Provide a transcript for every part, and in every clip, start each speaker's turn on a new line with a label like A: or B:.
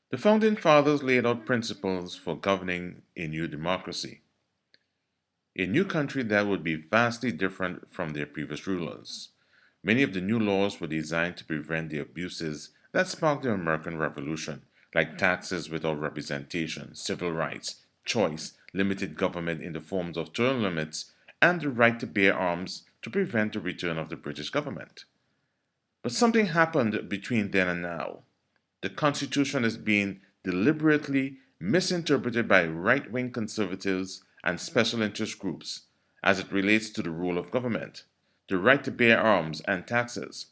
A: The Founding Fathers laid out principles for governing a new democracy, a new country that would be vastly different from their previous rulers. Many of the new laws were designed to prevent the abuses that sparked the American Revolution, like taxes without representation, civil rights, choice, limited government in the forms of term limits, and the right to bear arms to prevent the return of the British government. But something happened between then and now. The Constitution is being deliberately misinterpreted by right wing conservatives and special interest groups as it relates to the rule of government, the right to bear arms, and taxes.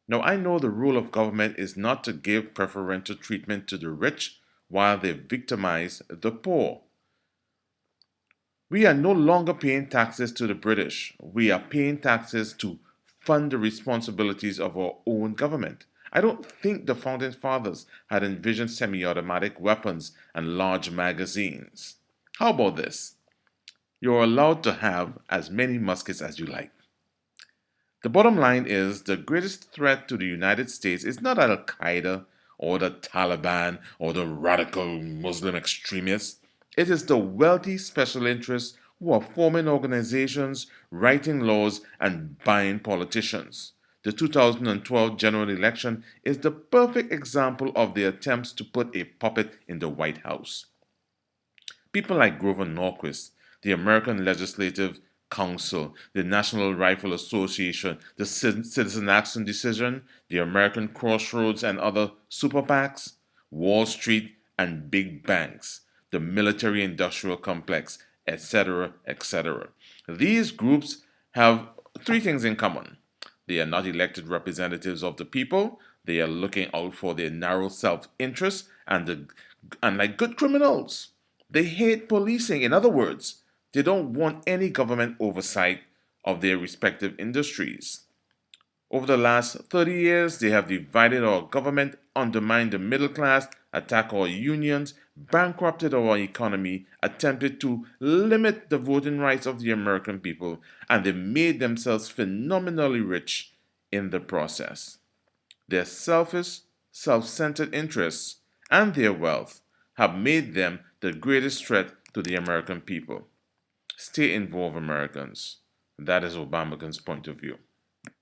A: Now, I know the rule of government is not to give preferential treatment to the rich while they victimize the poor. We are no longer paying taxes to the British. We are paying taxes to fund the responsibilities of our own government. I don't think the Founding Fathers had envisioned semi automatic weapons and large magazines. How about this? You're allowed to have as many muskets as you like. The bottom line is the greatest threat to the United States is not Al Qaeda or the Taliban or the radical Muslim extremists. It is the wealthy special interests who are forming organizations, writing laws, and buying politicians. The 2012 general election is the perfect example of the attempts to put a puppet in the White House. People like Grover Norquist, the American Legislative Council, the National Rifle Association, the Citizen Action Decision, the American Crossroads, and other super PACs, Wall Street, and big banks, the military industrial complex, etc., etc. These groups have three things in common. They are not elected representatives of the people. They are looking out for their narrow self-interest and like good criminals. They hate policing. In other words, they don't want any government oversight of their respective industries. Over the last 30 years, they have divided our government, undermined the middle class, attacked our unions, bankrupted our economy, attempted to limit the voting rights of the American people, and they made themselves phenomenally rich in the process. Their selfish, self-centered interests and their wealth have made them the greatest threat to the American people. Stay involved, Americans. That is Obama's point of view.